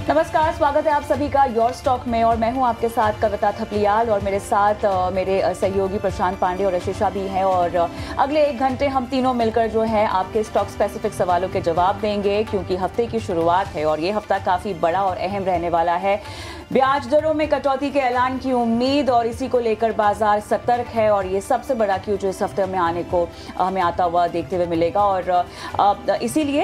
नमस्कार, स्वागत है आप सभी का योर स्टॉक में और मैं हूं आपके साथ कविता थपलियाल और मेरे साथ मेरे सहयोगी प्रशांत पांडे और यशिशा भी हैं और अगले 1 घंटे हम तीनों मिलकर जो है आपके स्टॉक स्पेसिफिक सवालों के जवाब देंगे क्योंकि हफ्ते की शुरुआत है और ये हफ्ता काफ़ी बड़ा और अहम रहने वाला है। ब्याज दरों में कटौती के ऐलान की उम्मीद और इसी को लेकर बाजार सतर्क है और ये सबसे बड़ा क्यू जो इस हफ्ते में हमें आता हुआ देखते हुए मिलेगा और इसीलिए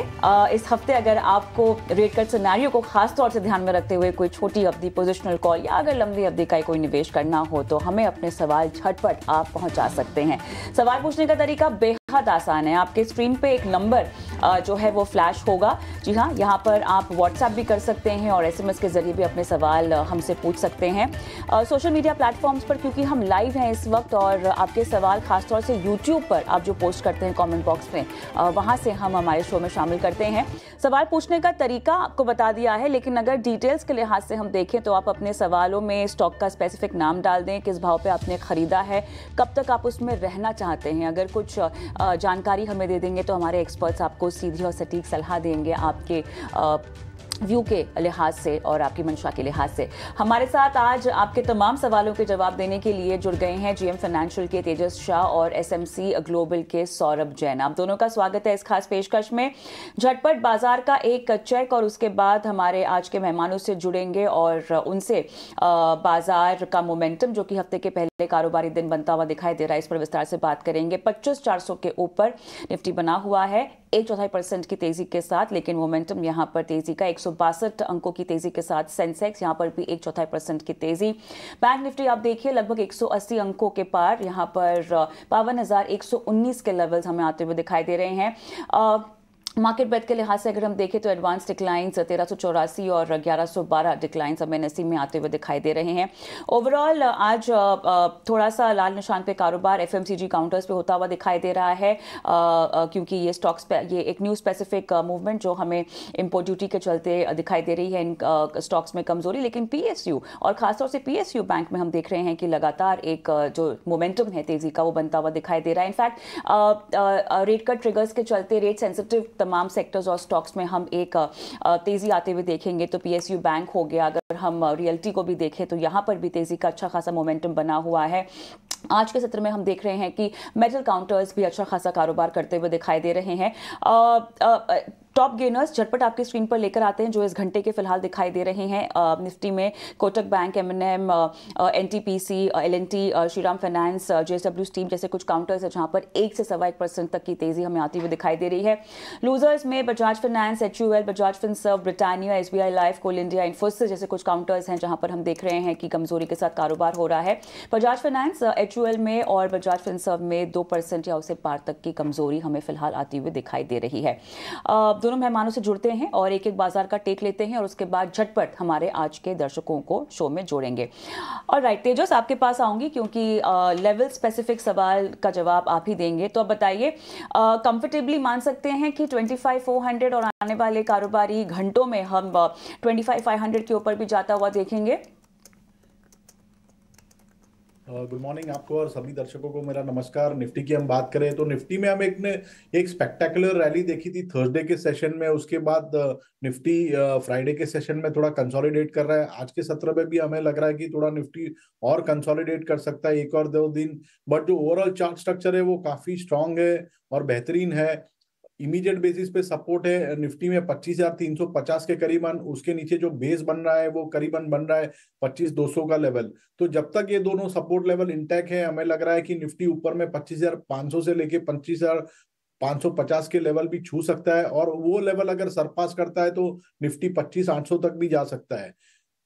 इस हफ्ते अगर आपको रेट कट सिनेरियो को खास तौर से ध्यान में रखते हुए कोई छोटी अवधि पोजिशनल कॉल या अगर लंबी अवधि का कोई निवेश करना हो तो हमें अपने सवाल झटपट आप पहुंचा सकते हैं। सवाल पूछने का तरीका बेहद आसान है। आपके स्क्रीन पे एक नंबर जो है वो फ्लैश होगा। जी हाँ, यहाँ पर आप व्हाट्सएप भी कर सकते हैं और एसएमएस के जरिए भी अपने सवाल हमसे पूछ सकते हैं। सोशल मीडिया प्लेटफॉर्म्स पर क्योंकि हम लाइव हैं इस वक्त और आपके सवाल खासतौर से यूट्यूब पर आप जो पोस्ट करते हैं कमेंट बॉक्स में वहाँ से हम हमारे शो में शामिल करते हैं। सवाल पूछने का तरीका आपको बता दिया है, लेकिन अगर डिटेल्स के लिहाज से हम देखें तो आप अपने सवालों में स्टॉक का स्पेसिफिक नाम डाल दें, किस भाव पे आपने खरीदा है, कब तक आप उसमें रहना चाहते हैं। अगर कुछ जानकारी हमें दे देंगे तो हमारे एक्सपर्ट्स आपको सीधी और सटीक सलाह देंगे आपके व्यू के लिहाज से और आपकी मंशा के लिहाज से। हमारे साथ आज आपके तमाम सवालों के जवाब देने के लिए जुड़ गए हैं जीएम फाइनेंशियल के तेजस शाह और एसएमसी ग्लोबल के सौरभ जैन। आप दोनों का स्वागत है इस खास पेशकश में। झटपट बाजार का एक चेक और उसके बाद हमारे आज के मेहमानों से जुड़ेंगे और उनसे बाजार का मोमेंटम जो कि हफ्ते के पहले कारोबारी दिन बनता हुआ दिखाई दे रहा है इस पर विस्तार से बात करेंगे। 25,400 के ऊपर निफ्टी बना हुआ है 1/4% की तेजी के साथ, लेकिन मोमेंटम यहां पर तेजी का 162 अंकों की तेजी के साथ सेंसेक्स यहां पर भी 1/4% की तेजी। बैंक निफ्टी आप देखिए लगभग 180 अंकों के पार यहां पर 52,119 के लेवल्स हमें आते हुए दिखाई दे रहे हैं। मार्केट ब्रेथ के लिहाज से अगर हम देखें तो एडवांस डिक्लाइंस 1384 और 1112 डिक्लाइंस हमें नसीब में आते हुए दिखाई दे रहे हैं। ओवरऑल आज थोड़ा सा लाल निशान पे कारोबार एफएमसीजी काउंटर्स पे होता हुआ दिखाई दे रहा है क्योंकि ये स्टॉक्स पे ये एक न्यू स्पेसिफिक मूवमेंट जो हमें इंपोर्ट ड्यूटी के चलते दिखाई दे रही है इन स्टॉक्स में कमजोरी, लेकिन पीएसयू और खासतौर से पीएसयू बैंक में हम देख रहे हैं कि लगातार एक जो मोमेंटम है तेजी का वो बनता हुआ दिखाई दे रहा है। इनफैक्ट रेट कट ट्रिगर्स के चलते रेट सेंसिटिव तमाम सेक्टर्स और स्टॉक्स में हम एक तेजी आते हुए देखेंगे तो पीएसयू बैंक हो गया। अगर हम रियल्टी को भी देखें तो यहाँ पर भी तेजी का अच्छा खासा मोमेंटम बना हुआ है। आज के सत्र में हम देख रहे हैं कि मेटल काउंटर्स भी अच्छा खासा कारोबार करते हुए दिखाई दे रहे हैं। टॉप गेनर्स झटपट आपकी स्क्रीन पर लेकर आते हैं जो इस घंटे के फिलहाल दिखाई दे रहे हैं। निफ्टी में कोटक बैंक, एम&एम, NTPC, L and T, Shriram finance, JSW steel जैसे कुछ काउंटर्स है जहां पर 1 से 1.25% तक की तेजी हमें आती हुई दिखाई दे रही है। लूजर्स में Bajaj finance, HUL, Bajaj Finserv, Britannia, SBI life, coal India, Infosys जैसे कुछ काउंटर्स हैं जहां पर हम देख रहे हैं कि कमजोरी के साथ कारोबार हो रहा है। बजाज फाइनेंस, एचयूएल में और बजाज फिनसर्व में 2% या उससे पार तक की कमजोरी हमें फिलहाल आती हुई दिखाई दे रही है। दोनों मेहमानों से जुड़ते हैं और एक एक बाजार का टेक लेते हैं और उसके बाद झटपट हमारे आज के दर्शकों को शो में जोड़ेंगे। और राइट तेजस, आपके पास आऊंगी क्योंकि लेवल स्पेसिफिक सवाल का जवाब आप ही देंगे। तो अब बताइए, कंफर्टेबली मान सकते हैं कि 25,400 और आने वाले कारोबारी घंटों में हम 25,500 के ऊपर भी जाता हुआ देखेंगे? गुड मॉर्निंग आपको और सभी दर्शकों को मेरा नमस्कार। निफ्टी की हम बात करें तो निफ्टी में हम एक स्पेक्टेकुलर रैली देखी थी थर्सडे के सेशन में। उसके बाद निफ्टी फ्राइडे के सेशन में थोड़ा कंसोलिडेट कर रहा है। आज के सत्र में भी हमें लग रहा है कि थोड़ा निफ्टी और कंसोलिडेट कर सकता है 1 और 2 दिन, बट जो ओवरऑल चार्ट स्ट्रक्चर है वो काफी स्ट्रांग है और बेहतरीन है। इमीडिएट बेसिस पे सपोर्ट है निफ्टी में 25,350 के करीबन, उसके नीचे जो बेस बन रहा है वो करीबन बन रहा है 25,200 का लेवल। तो जब तक ये दोनों सपोर्ट लेवल इंटैक्ट है हमें लग रहा है कि निफ्टी ऊपर में 25,500 से लेके 25,550 के लेवल भी छू सकता है और वो लेवल अगर सरपास करता है तो निफ्टी 25,800 तक भी जा सकता है।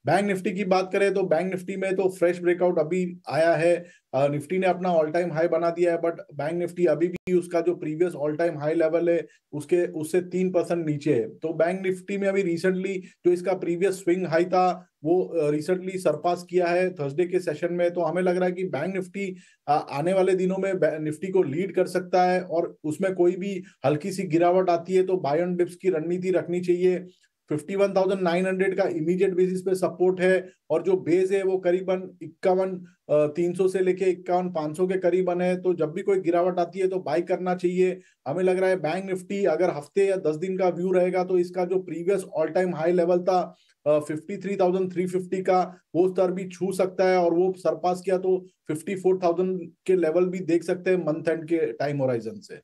बैंक निफ्टी की बात करें तो बैंक निफ्टी में तो फ्रेश ब्रेकआउट अभी आया है। निफ्टी ने अपना ऑल टाइम हाई बना दिया है, बट बैंक निफ्टी अभी भी उसका जो previous all time high level है उससे 3% नीचे है। तो बैंक निफ्टी में अभी रिसेंटली जो इसका प्रीवियस स्विंग हाई था वो रिसेंटली सरपास किया है थर्सडे के सेशन में। तो हमें लग रहा है कि बैंक निफ्टी आने वाले दिनों में निफ्टी को लीड कर सकता है और उसमें कोई भी हल्की सी गिरावट आती है तो बाय ऑन डिप्स की रणनीति रखनी चाहिए। 51,900 का इमीडिएट बेसिस पे सपोर्ट है, और जो बेस है वो करीबन 51,300 से लेके 51,500 के करीबन है। तो जब भी कोई गिरावट आती है तो बाई करना चाहिए। हमें लग रहा है बैंक निफ्टी अगर हफ्ते या 10 दिन का व्यू रहेगा तो इसका जो previous all time high level था 53,350 का, वो स्तर भी छू सकता है, और वो सरपास किया तो 54,000 के लेवल भी देख सकते हैं मंथ एंड के टाइम होराइजन से।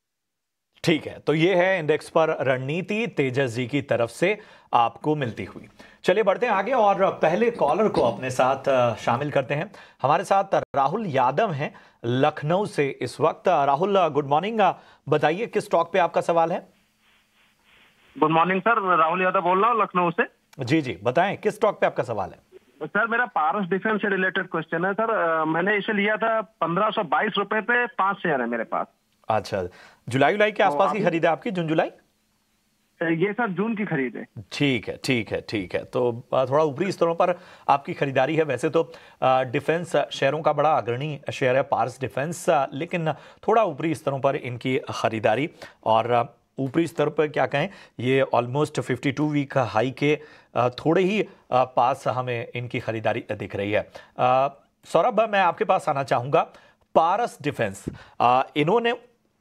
ठीक है, तो ये है इंडेक्स पर रणनीति तेजस जी की तरफ से आपको मिलती हुई। चलिए बढ़ते हैं आगे और पहले कॉलर को अपने साथ शामिल करते हैं। हमारे साथ राहुल यादव हैं लखनऊ से इस वक्त। राहुल गुड मॉर्निंग, बताइए किस स्टॉक पे आपका सवाल है? Good morning sir, Rahul Yadav बोल रहा हूँ लखनऊ से। जी जी, बताएं किस स्टॉक पे आपका सवाल है? सर मेरा पारस डिफेंस से रिलेटेड क्वेश्चन है सर। मैंने इसे लिया था 1522 रुपए पे, 5 शेयर है मेरे पास। अच्छा, जुलाई के आसपास की खरीद है आपकी? जून जुलाई? ये सर जून की खरीद है। ठीक है ठीक है ठीक है, तो थोड़ा ऊपरी स्तरों पर आपकी खरीदारी है। वैसे तो डिफेंस शेयरों का बड़ा अग्रणी शेयर है पारस डिफेंस, लेकिन थोड़ा ऊपरी स्तरों पर इनकी खरीदारी, और ऊपरी स्तर पर क्या कहें, ये ऑलमोस्ट 52 वीक हाई के थोड़े ही पास हमें इनकी खरीदारी दिख रही है। सौरभ, मैं आपके पास आना चाहूँगा। पारस डिफेंस इन्होंने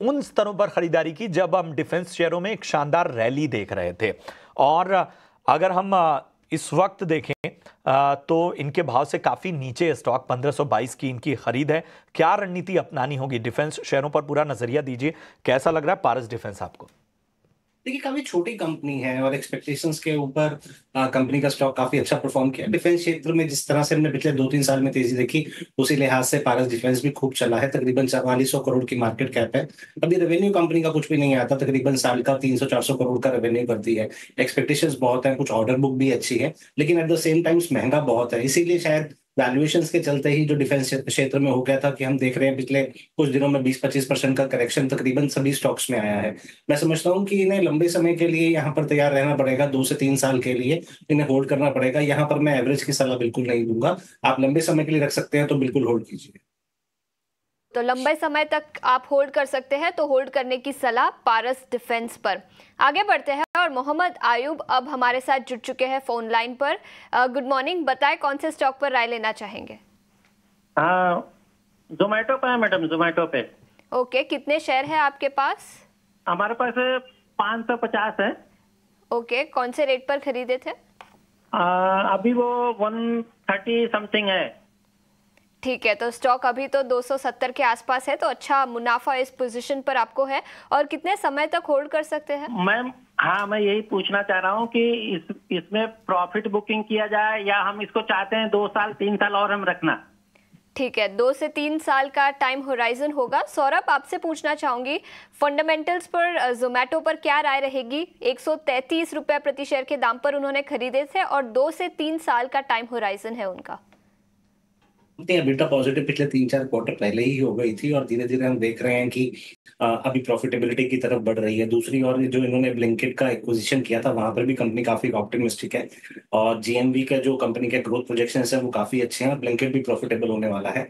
उन स्तरों पर खरीदारी की जब हम डिफेंस शेयरों में एक शानदार रैली देख रहे थे, और अगर हम इस वक्त देखें तो इनके भाव से काफ़ी नीचे स्टॉक 1522 की इनकी खरीद है। क्या रणनीति अपनानी होगी डिफेंस शेयरों पर? पूरा नजरिया दीजिए, कैसा लग रहा है पारस डिफेंस आपको? देखिए, काफी छोटी कंपनी है और एक्सपेक्टेशंस के ऊपर कंपनी का स्टॉक काफी अच्छा परफॉर्म किया। डिफेंस क्षेत्र में जिस तरह से हमने पिछले 2-3 साल में तेजी देखी, उसी लिहाज से पारस डिफेंस भी खूब चला है। तकरीबन 4400 करोड़ की मार्केट कैप है। अभी रेवेन्यू कंपनी का कुछ भी नहीं आता, तकरीबन साल का 300-400 करोड़ का रेवेन्यू करती है। एक्सपेक्टेशंस बहुत है, कुछ ऑर्डर बुक भी अच्छी है, लेकिन एट द सेम टाइम्स महंगा बहुत है। इसीलिए शायद वैल्यूएशंस के चलते ही जो डिफेंस क्षेत्र में हो गया था कि हम देख रहे हैं पिछले कुछ दिनों में 20-25% का करेक्शन तकरीबन सभी स्टॉक्स में आया है। मैं समझता हूं कि इन्हें लंबे समय के लिए यहाँ पर तैयार रहना पड़ेगा, 2 से 3 साल के लिए इन्हें होल्ड करना पड़ेगा। यहाँ पर मैं एवरेज की सलाह बिल्कुल नहीं दूंगा। आप लंबे समय के लिए रख सकते हैं तो बिल्कुल होल्ड कीजिए। तो लंबे समय तक आप होल्ड कर सकते हैं, तो होल्ड करने की सलाह पारस डिफेंस पर। आगे बढ़ते हैं और मोहम्मद आयूब अब हमारे साथ जुड़ चुके हैं फोन लाइन पर। गुड मॉर्निंग, बताएं कौन से स्टॉक पर राय लेना चाहेंगे? हाँ, जोमेटो पे है मैडम, जोमेटो पे। ओके, कितने शेयर है आपके पास? हमारे पास 550 है। ओके, कौन से रेट पर खरीदे थे? अभी वो 130 समथिंग है। ठीक है, तो स्टॉक अभी तो 270 के आसपास है, तो अच्छा मुनाफा इस पोजीशन पर आपको है। और कितने समय तक होल्ड कर सकते हैं? मैम हाँ, मैं यही पूछना चाह रहा हूँ कि इसमें प्रॉफिट बुकिंग किया जाए या हम इसको चाहते हैं 2 साल 3 साल और हम रखना? ठीक है, 2 से 3 साल का टाइम होराइजन होगा। सौरभ, आपसे पूछना चाहूंगी फंडामेंटल्स पर जोमेटो पर क्या राय रहेगी? 133 रुपए प्रति शेयर के दाम पर उन्होंने खरीदे थे और 2 से 3 साल का टाइम होराइजन है उनका। EBITDA पॉजिटिव पिछले 3-4 क्वार्टर पहले ही हो गई थी और धीरे धीरे हम देख रहे हैं कि अभी प्रॉफिटेबिलिटी की तरफ बढ़ रही है। दूसरी ओर जो इन्होंने ब्लिंकिट का एक्विजिशन किया था, वहां पर भी कंपनी काफी ऑप्टिमिस्टिक है और जीएमवी का जो कंपनी के ग्रोथ प्रोजेक्शंस है वो काफी अच्छे हैं और ब्लिंकिट भी प्रॉफिटेबल होने वाला है।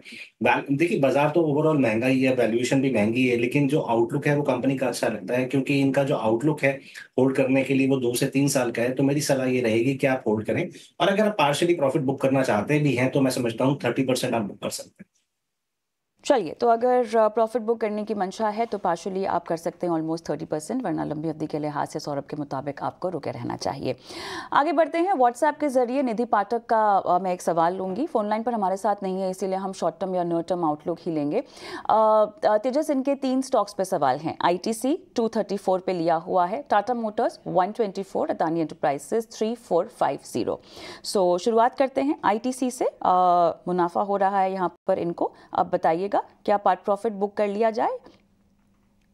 देखिए, बाजार तो ओवरऑल महंगा ही है, वैल्यूएशन भी महंगी है, लेकिन जो आउटलुक है वो कंपनी का अच्छा लगता है, क्योंकि इनका जो आउटलुक है होल्ड करने के लिए वो 2 से 3 साल का है। तो मेरी सलाह ये रहेगी कि आप होल्ड करें, और अगर आप पार्शियली प्रॉफिट बुक करना चाहते भी हैं तो मैं समझता हूँ 30% आप बुक कर सकते हैं। चलिए, तो अगर प्रॉफिट बुक करने की मंशा है तो पार्शली आप कर सकते हैं ऑलमोस्ट 30%, वरना लंबी अवधि के लिहाज से सौरभ के मुताबिक आपको रुके रहना चाहिए। आगे बढ़ते हैं। व्हाट्सएप के जरिए निधि पाठक का मैं एक सवाल लूंगी। फोन लाइन पर हमारे साथ नहीं है, इसीलिए हम शॉर्ट टर्म या नो टर्म आउटलुक ही लेंगे। तेजस, इनके 3 स्टॉक्स पे सवाल हैं। ITC 234 पे लिया हुआ है, टाटा मोटर्स 124, अदानी एंटरप्राइजेस 3450। सो शुरुआत करते हैं ITC से। मुनाफा हो रहा है यहाँ पर इनको, अब बताइए क्या पार्ट प्रॉफिट बुक कर लिया जाए?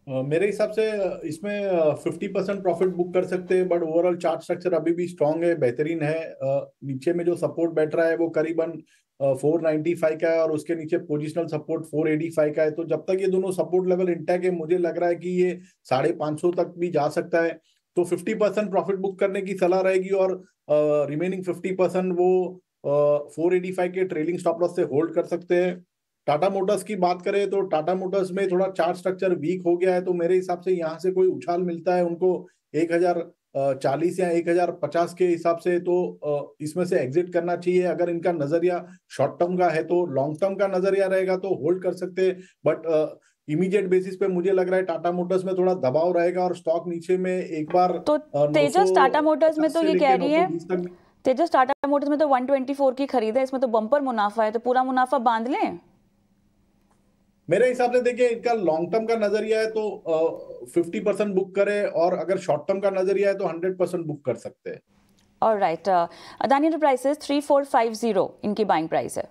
मेरे हिसाब से इसमें 50% प्रॉफिट बुक कर सकते हैं, बट ओवरऑल चार्ट स्ट्रक्चर अभी भी स्ट्रांग है, बेहतरीन है। नीचे में जो सपोर्ट बैठ रहा है वो करीबन 495 का है और उसके नीचे पोजिशनल सपोर्ट 485 का है। तो जब तक ये दोनों सपोर्ट लेवल इंटैक्ट है, मुझे लग रहा है कि ये 550 तक भी जा सकता है। तो 50% प्रॉफिट बुक करने की सलाह रहेगी और रिमेनिंग 50% वो 485 के ट्रेलिंग स्टॉप लॉस से होल्ड कर सकते हैं। टाटा मोटर्स की बात करें तो टाटा मोटर्स में थोड़ा चार्ट स्ट्रक्चर वीक हो गया है, तो मेरे हिसाब से यहाँ से कोई उछाल मिलता है उनको 40 या 1050 के हिसाब से, तो इसमें से एग्जिट करना चाहिए। अगर इनका नजरिया शॉर्ट टर्म का है तो लॉन्ग टर्म का नजरिया रहेगा तो होल्ड कर सकते हैं। बट इमीडिएट बेसिस पे मुझे लग रहा है टाटा मोटर्स में थोड़ा दबाव रहेगा और स्टॉक नीचे में एक बार तो तेजस टाटा मोटर्स में तो ये कह रही है, तेजस टाटा मोटर्स में तो 124 की खरीद है, इसमें तो बम्पर मुनाफा है, तो पूरा मुनाफा बांध लें। मेरे हिसाब से देखिए इनका लॉन्ग टर्म का नजरिया है तो 50% बुक करें, और अगर शॉर्ट टर्म का नजरिया है तो 100% बुक कर सकते हैं। ऑलराइट, अदानी एंटरप्राइजेस 3450 इनकी बाइंग प्राइस है।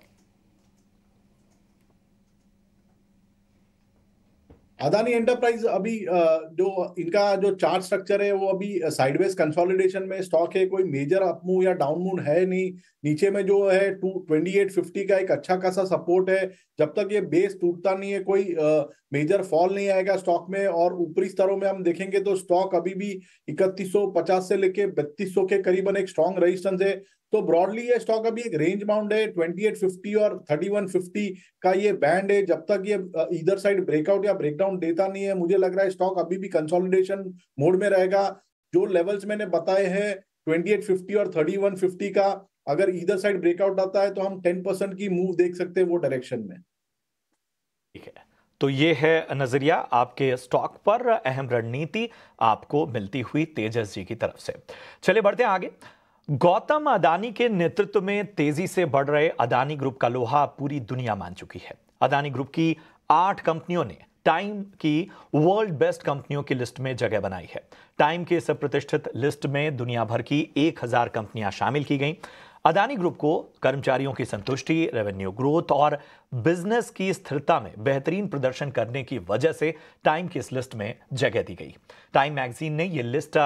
अदानी एंटरप्राइज अभी जो इनका जो चार्ट स्ट्रक्चर है वो अभी साइडवेज कंसोलिडेशन में स्टॉक है, कोई मेजर अपमूव या डाउन मूव है नहीं। नीचे में जो है 2850 का एक अच्छा खासा सपोर्ट है, जब तक ये बेस टूटता नहीं है कोई मेजर फॉल नहीं आएगा स्टॉक में। और ऊपरी स्तरों में हम देखेंगे तो स्टॉक अभी भी 3150 से लेके 3200 के करीबन एक स्ट्रॉन्ग रेजिस्टेंस है। तो ब्रॉडली ये स्टॉक अभी एक रेंज बाउंड है, 2850 और 3150 का ये बैंड है। जब तक ये इधर साइड ब्रेकआउट या ब्रेकडाउन देता नहीं है, मुझे लग रहा है स्टॉक अभी भी कंसोलिडेशन मोड में रहेगा। जो लेवल्स मैंने बताए हैं 2850 और 3150 का, अगर इधर साइड ब्रेकआउट आता है तो हम 10% की मूव देख सकते हैं वो डायरेक्शन में। ठीक है, तो ये है नजरिया आपके स्टॉक पर, अहम रणनीति आपको मिलती हुई तेजस जी की तरफ से। चलिए बढ़ते हैं आगे। गौतम अदानी के नेतृत्व में तेजी से बढ़ रहे अदानी ग्रुप का लोहा पूरी दुनिया मान चुकी है। अदानी ग्रुप की 8 कंपनियों ने टाइम की वर्ल्ड बेस्ट कंपनियों की लिस्ट में जगह बनाई है। टाइम के इस प्रतिष्ठित लिस्ट में दुनिया भर की 1000 कंपनियां शामिल की गई। अदानी ग्रुप को कर्मचारियों की संतुष्टि, रेवेन्यू ग्रोथ और बिजनेस की स्थिरता में बेहतरीन प्रदर्शन करने की वजह से टाइम की इस लिस्ट में जगह दी गई। टाइम मैगजीन ने यह लिस्ट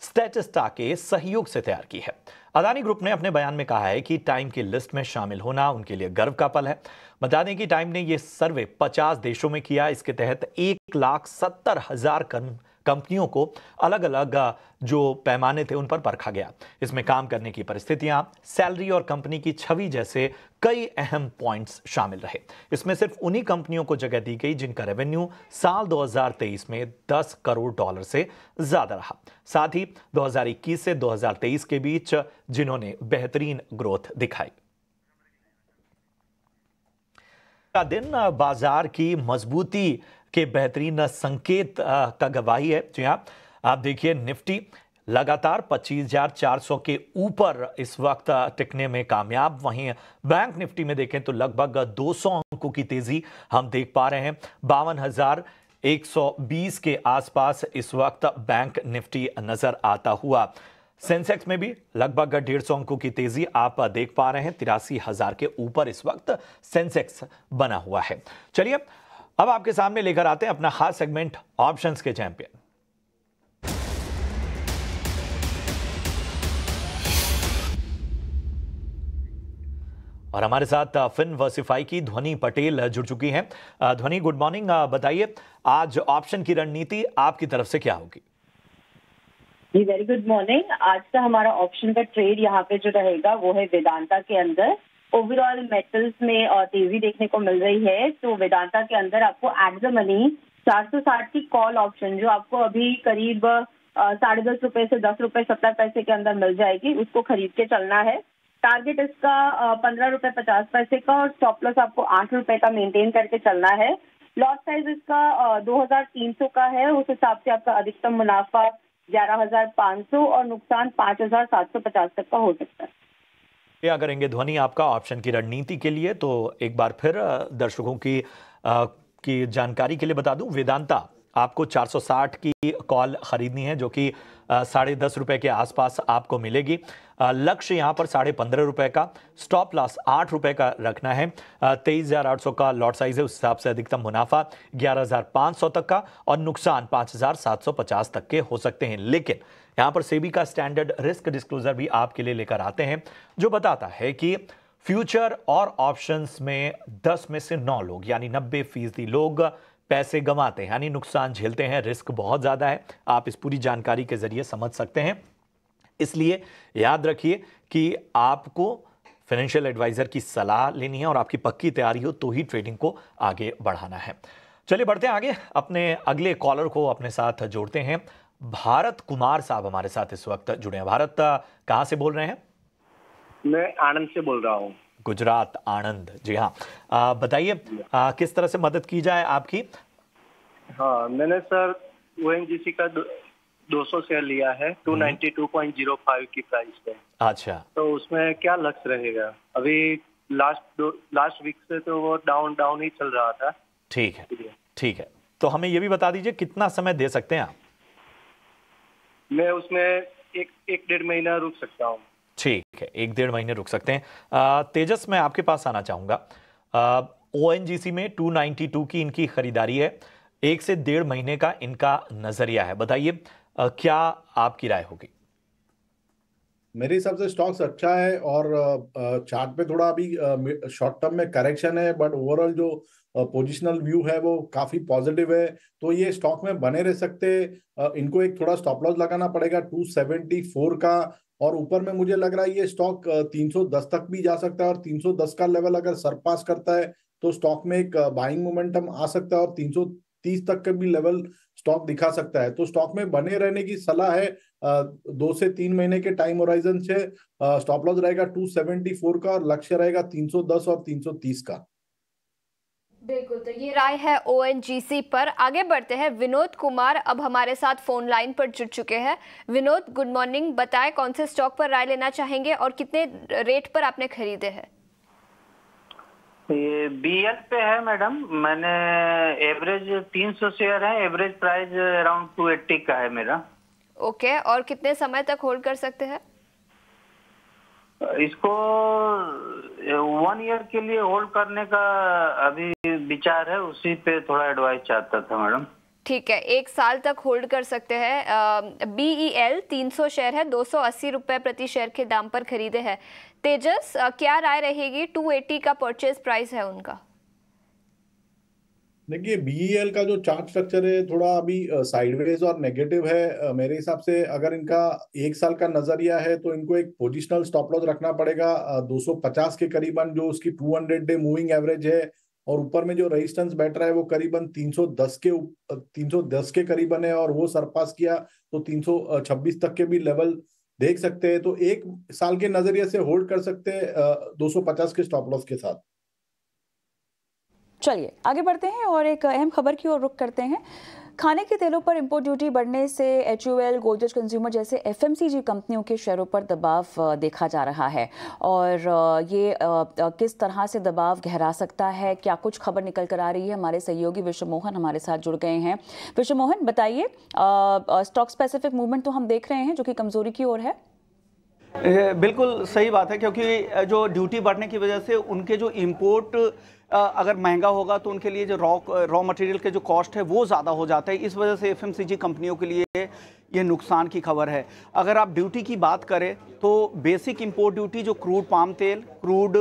स्टैटिस्टा के सहयोग से तैयार की है। अदानी ग्रुप ने अपने बयान में कहा है कि टाइम की लिस्ट में शामिल होना उनके लिए गर्व का पल है। बता दें कि टाइम ने यह सर्वे 50 देशों में किया। इसके तहत 1,70,000 कंपनियों को अलग अलग जो पैमाने थे उन पर परखा गया। इसमें काम करने की परिस्थितियां, सैलरी और कंपनी की छवि जैसे कई अहम पॉइंट्स शामिल रहे। इसमें सिर्फ उन्हीं कंपनियों को जगह दी गई जिनका रेवेन्यू साल 2023 में $10 करोड़ से ज्यादा रहा। साथ ही 2021 से 2023 के बीच जिन्होंने बेहतरीन ग्रोथ दिखाई। का दिन बाजार की मजबूती के बेहतरीन संकेत का गवाही है। जी हाँ, आप देखिए निफ्टी लगातार 25,400 के ऊपर इस वक्त टिकने में कामयाब। वहीं बैंक निफ्टी में देखें तो लगभग 200 अंकों की तेजी हम देख पा रहे हैं। 52,120 के आसपास इस वक्त बैंक निफ्टी नजर आता हुआ। सेंसेक्स में भी लगभग 150 अंकों की तेजी आप देख पा रहे हैं। 83,000 के ऊपर इस वक्त सेंसेक्स बना हुआ है। चलिए अब आपके सामने लेकर आते हैं अपना खास सेगमेंट ऑप्शंस के चैंपियन। और हमारे साथ फिनवर्सिफाई की ध्वनि पटेल जुड़ चुकी हैं। ध्वनि, गुड मॉर्निंग। बताइए आज ऑप्शन की रणनीति आपकी तरफ से क्या होगी? जी वेरी गुड मॉर्निंग। आज का हमारा ऑप्शन का ट्रेड यहाँ पे जो रहेगा वो है वेदांता के अंदर। ओवरऑल मेटल्स में तेजी देखने को मिल रही है, तो वेदांता के अंदर आपको एट द मनी 460 की कॉल ऑप्शन जो आपको अभी करीब 10.5 रुपए से 10 रुपए 70 पैसे के अंदर मिल जाएगी, उसको खरीद के चलना है। टारगेट इसका 15 रुपए 50 पैसे का और स्टॉप लॉस आपको 8 रुपए का मेंटेन करके चलना है। लॉट साइज इसका 2300 का है, उस हिसाब से आपका अधिकतम मुनाफा 11,500 और नुकसान 5,750 तक का हो सकता है। क्या करेंगे ध्वनि आपका ऑप्शन की रणनीति के लिए? तो एक बार फिर दर्शकों की जानकारी के लिए बता दूं, वेदांता आपको 460 की कॉल खरीदनी है जो कि 10.5 रुपए के आसपास आपको मिलेगी। लक्ष्य यहां पर 15.5 रुपए का, स्टॉप लॉस 8 रुपए का रखना है। 23,800 का लॉट साइज है, उस हिसाब से अधिकतम मुनाफा 11,500 तक का और नुकसान 5,750 तक के हो सकते हैं। लेकिन यहां पर सेबी का स्टैंडर्ड रिस्क डिस्क्लोजर भी आपके लिए लेकर आते हैं जो बताता है कि फ्यूचर और ऑप्शंस में 10 में से 9 लोग यानी 90% लोग पैसे गंवाते हैं, यानी नुकसान झेलते हैं। रिस्क बहुत ज्यादा है, आप इस पूरी जानकारी के जरिए समझ सकते हैं। इसलिए याद रखिए कि आपको फाइनेंशियल एडवाइजर की सलाह लेनी है और आपकी पक्की तैयारी हो तो ही ट्रेडिंग को आगे बढ़ाना है। चलिए बढ़ते हैं आगे, अपने अगले कॉलर को अपने साथ जोड़ते हैं। भारत कुमार साहब हमारे साथ इस वक्त जुड़े हैं। भारत कहाँ से बोल रहे हैं? मैं आनंद से बोल रहा हूँ। गुजरात, आनंद जी। हाँ, बताइए किस तरह से मदद की जाए आपकी? हाँ, मैंने सर ONGC का 200 शेयर लिया है 292.05 की प्राइस पे। अच्छा, तो उसमें क्या लक्ष्य रहेगा? अभी लास्ट वीक से तो वो डाउन ही चल रहा था। ठीक है, ठीक है। तो हमें ये भी बता दीजिए कितना समय दे सकते हैं आप? मैं उसमें एक डेढ़ महीना रुक सकता हूँ। ठीक है, 1-1.5 महीने रुक सकते हैं। तेजस, मैं आपके पास आना चाहूंगा। ONGC में 292 की इनकी खरीदारी है, 1 से 1.5 महीने का इनका नजरिया है। बताइए क्या आपकी राय होगी? मेरे हिसाब से स्टॉक्स अच्छा है और चार्ट पे थोड़ा अभी शॉर्ट टर्म में करेक्शन है, बट ओवरऑल जो पोजिशनल व्यू है वो काफी पॉजिटिव है। तो ये स्टॉक में बने रह सकते। इनको एक थोड़ा स्टॉप लॉस लगाना पड़ेगा 274 का, और ऊपर में मुझे लग रहा है ये स्टॉक 310 तक भी जा सकता है, और 310 का लेवल अगर सरपास करता है तो स्टॉक में एक बाइंग मोमेंटम आ सकता है, और 330 तक का भी लेवल स्टॉक दिखा सकता है। तो स्टॉक में बने रहने की सलाह है 2 से 3 महीने के टाइम होराइजन से। स्टॉप लॉस रहेगा 274 का और लक्ष्य रहेगा 310 और 330 का। बिल्कुल, तो ये राय है ONGC पर। आगे बढ़ते हैं, विनोद कुमार अब हमारे साथ फोन लाइन पर जुड़ चुके हैं। Vinod, good morning. बताएं कौन से स्टॉक पर राय लेना चाहेंगे और कितने रेट पर आपने खरीदे हैं? ये BL पे है मैडम। मैंने एवरेज 300 शेयर है, एवरेज प्राइस अराउंड 280 का है मेरा। ओके, और कितने समय तक होल्ड कर सकते हैं इसको? 1 ईयर के लिए होल्ड करने का अभी विचार है, उसी पे थोड़ा एडवाइस चाहता था मैडम। ठीक है, 1 साल तक होल्ड कर सकते हैं। BEL 300 शेयर है, 280 रुपए प्रति शेयर के दाम पर खरीदे हैं। तेजस, क्या राय रहेगी? 280 का परचेज प्राइस है उनका। देखिए, BEL का जो चार्ट स्ट्रक्चर है थोड़ा अभी साइडवेज और नेगेटिव है। मेरे हिसाब से अगर इनका 1 साल का नजरिया है तो इनको एक पोजिशनल स्टॉप लॉस रखना पड़ेगा 250 के करीबन, जो उसकी 200 डे मूविंग एवरेज है, और ऊपर में जो रेजिस्टेंस बैठ रहा है वो करीबन 310 के करीबन है, और वो सरपास किया तो 326 तक के भी लेवल देख सकते हैं। तो 1 साल के नजरिए से होल्ड कर सकते हैं 250 के स्टॉप लॉस के साथ। चलिए आगे बढ़ते हैं और एक अहम खबर की ओर रुख करते हैं। खाने के तेलों पर इंपोर्ट ड्यूटी बढ़ने से HUL, गोदरेज कंज्यूमर जैसे FMCG कंपनियों के शेयरों पर दबाव देखा जा रहा है, और ये किस तरह से दबाव गहरा सकता है, क्या कुछ खबर निकल कर आ रही है? हमारे सहयोगी विश्व मोहन हमारे साथ जुड़ गए हैं। विश्व मोहन, बताइए, स्टॉक स्पेसिफिक मूवमेंट तो हम देख रहे हैं जो कि कमजोरी की ओर है। बिल्कुल सही बात है, क्योंकि जो ड्यूटी बढ़ने की वजह से उनके जो इंपोर्ट अगर महंगा होगा तो उनके लिए जो रॉ मटेरियल के जो कॉस्ट है वो ज़्यादा हो जाता है। इस वजह से FMCG कंपनियों के लिए ये नुकसान की खबर है। अगर आप ड्यूटी की बात करें तो बेसिक इंपोर्ट ड्यूटी जो क्रूड पाम तेल, क्रूड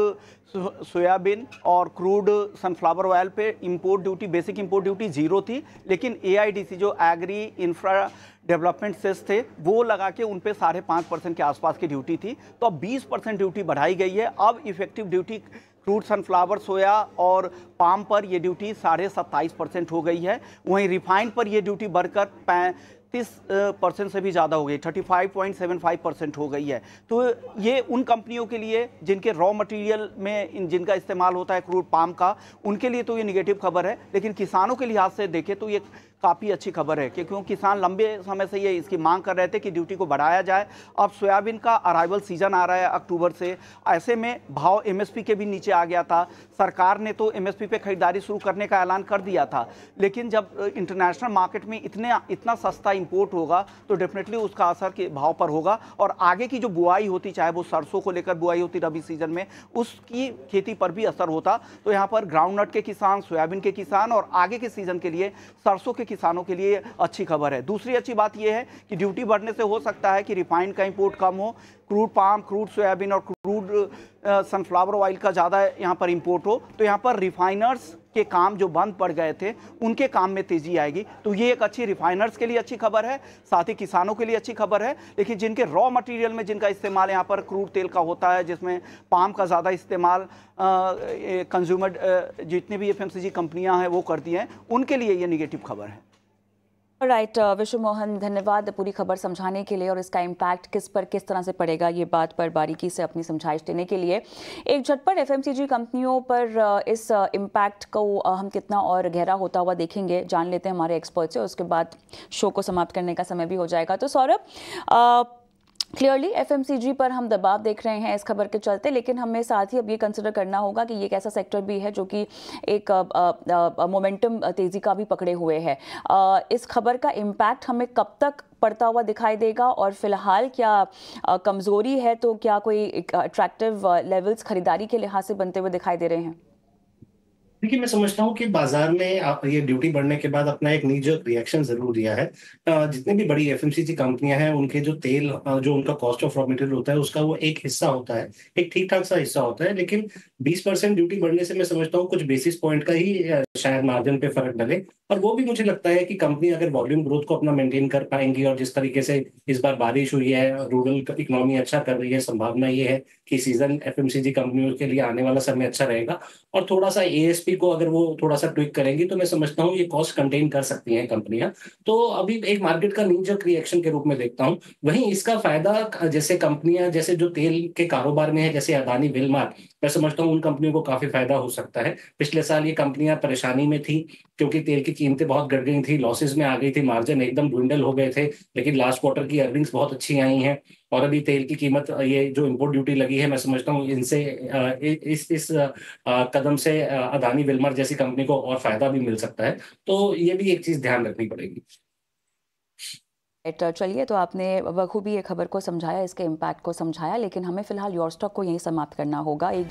सोयाबीन और क्रूड सनफ्लावर ऑयल पे import duty, basic import duty 0 थी, लेकिन AIDC जो एग्री इंफ्रा डेवलपमेंट सेस थे वो लगा के उन पे 5.5% के आसपास की ड्यूटी थी। तो अब 20% ड्यूटी बढ़ाई गई है। अब इफेक्टिव ड्यूटी क्रूड सनफ्लावर, सोया और पाम पर ये ड्यूटी 27.5% हो गई है। वहीं रिफाइंड पर ये ड्यूटी बढ़कर 35% से भी ज़्यादा हो गई, 35.75% हो गई है। तो ये उन कंपनियों के लिए जिनके रॉ मटेरियल में जिनका इस्तेमाल होता है क्रूड पाम का, उनके लिए तो ये निगेटिव खबर है। लेकिन किसानों के लिहाज से देखें तो ये काफ़ी अच्छी खबर है, क्योंकि किसान लंबे समय से ये इसकी मांग कर रहे थे कि ड्यूटी को बढ़ाया जाए। अब सोयाबीन का अराइवल सीजन आ रहा है अक्टूबर से, ऐसे में भाव MSP के भी नीचे आ गया था। सरकार ने तो MSP पे खरीदारी शुरू करने का ऐलान कर दिया था, लेकिन जब इंटरनेशनल मार्केट में इतना सस्ता इंपोर्ट होगा तो डेफिनेटली उसका असर के भाव पर होगा। और आगे की जो बुआई होती, चाहे वो सरसों को लेकर बुआई होती रबी सीजन में, उसकी खेती पर भी असर होता। तो यहाँ पर ग्राउंडनट के किसान, सोयाबीन के किसान और आगे के सीजन के लिए सरसों के किसानों के लिए अच्छी खबर है। दूसरी अच्छी बात यह है कि ड्यूटी बढ़ने से हो सकता है कि रिफाइंड का इंपोर्ट कम हो, क्रूड पाम, क्रूड सोयाबीन और क्रूड सनफ्लावर ऑयल का ज़्यादा यहाँ पर इंपोर्ट हो। तो यहाँ पर रिफाइनर्स के काम जो बंद पड़ गए थे उनके काम में तेजी आएगी। तो ये एक अच्छी रिफाइनर्स के लिए अच्छी खबर है, साथ ही किसानों के लिए अच्छी खबर है। लेकिन जिनके रॉ मटेरियल में जिनका इस्तेमाल यहाँ पर क्रूड तेल का होता है, जिसमें पाम का ज़्यादा इस्तेमाल कंज्यूमर जितनी भी FMCG कंपनियाँ हैं वो करती हैं, उनके लिए ये निगेटिव खबर है। राइट विश्व मोहन, धन्यवाद पूरी खबर समझाने के लिए और इसका इम्पैक्ट किस तरह से पड़ेगा ये बात पर बारीकी से अपनी समझाइश देने के लिए। एक झटपट एफएमसीजी कंपनियों पर इस इम्पैक्ट को हम कितना और गहरा होता हुआ देखेंगे, जान लेते हैं हमारे एक्सपर्ट से, उसके बाद शो को समाप्त करने का समय भी हो जाएगा। तो सौरभ, क्लियरली एफएमसीजी पर हम दबाव देख रहे हैं इस खबर के चलते, लेकिन हमें साथ ही अब ये कंसिडर करना होगा कि ये एक ऐसा सेक्टर भी है जो कि एक मोमेंटम तेज़ी का भी पकड़े हुए है। इस खबर का इम्पैक्ट हमें कब तक पड़ता हुआ दिखाई देगा और फिलहाल क्या कमज़ोरी है, तो क्या कोई अट्रैक्टिव लेवल्स खरीदारी के लिहाज से बनते हुए दिखाई दे रहे हैं? देखिए, मैं समझता हूँ कि बाजार में आप ये ड्यूटी बढ़ने के बाद अपना एक नीजर रिएक्शन जरूर दिया है। जितनी भी बड़ी एफएमसीजी कंपनियां हैं, उनके जो तेल जो उनका कॉस्ट ऑफ रॉ मटेरियल होता है, उसका वो एक हिस्सा होता है, एक ठीक ठाक सा हिस्सा होता है। लेकिन 20% ड्यूटी बढ़ने से मैं समझता हूँ कुछ बेसिस पॉइंट का ही शायद मार्जिन पे फर्क डले, और वो भी मुझे लगता है कि कंपनी अगर वॉल्यूम ग्रोथ को अपना मेंटेन कर पाएंगी और जिस तरीके से इस बार बारिश हुई है, रूरल इकोनॉमी अच्छा कर रही है, संभावना ये है कि सीजन एफएमसीजी कंपनियों के लिए आने वाला समय अच्छा रहेगा। और थोड़ा सा एएसपी को अगर वो थोड़ा सा ट्विक करेंगी तो मैं समझता हूँ ये कॉस्ट कंटेन कर सकती हैं कंपनियां। तो अभी एक मार्केट का नीजर रिएक्शन के रूप में देखता हूँ। वहीं इसका फायदा जैसे कंपनियां जैसे जो तेल के कारोबार में है, जैसे अदानी विलमार, मैं समझता हूँ उन कंपनियों को काफी फायदा हो सकता है। पिछले साल ये कंपनियां परेशानी में थी क्योंकि तेल की कीमतें बहुत गिर गई थी, लॉसेज में आ गई थी, मार्जिन एकदम ड्विंडल हो गए थे। लेकिन लास्ट क्वार्टर की अर्निंग्स बहुत अच्छी आई हैं और अभी तेल की कीमत, ये जो इंपोर्ट ड्यूटी लगी है, मैं समझता हूँ इनसे इस कदम से अदानी विलमार जैसी कंपनी को और फायदा भी मिल सकता है। तो ये भी एक चीज ध्यान रखनी पड़ेगी। चलिए, तो आपने बखूबी ये खबर को समझाया, इसके इम्पैक्ट को समझाया, लेकिन हमें फिलहाल योर स्टॉक को यहीं समाप्त करना होगा। एक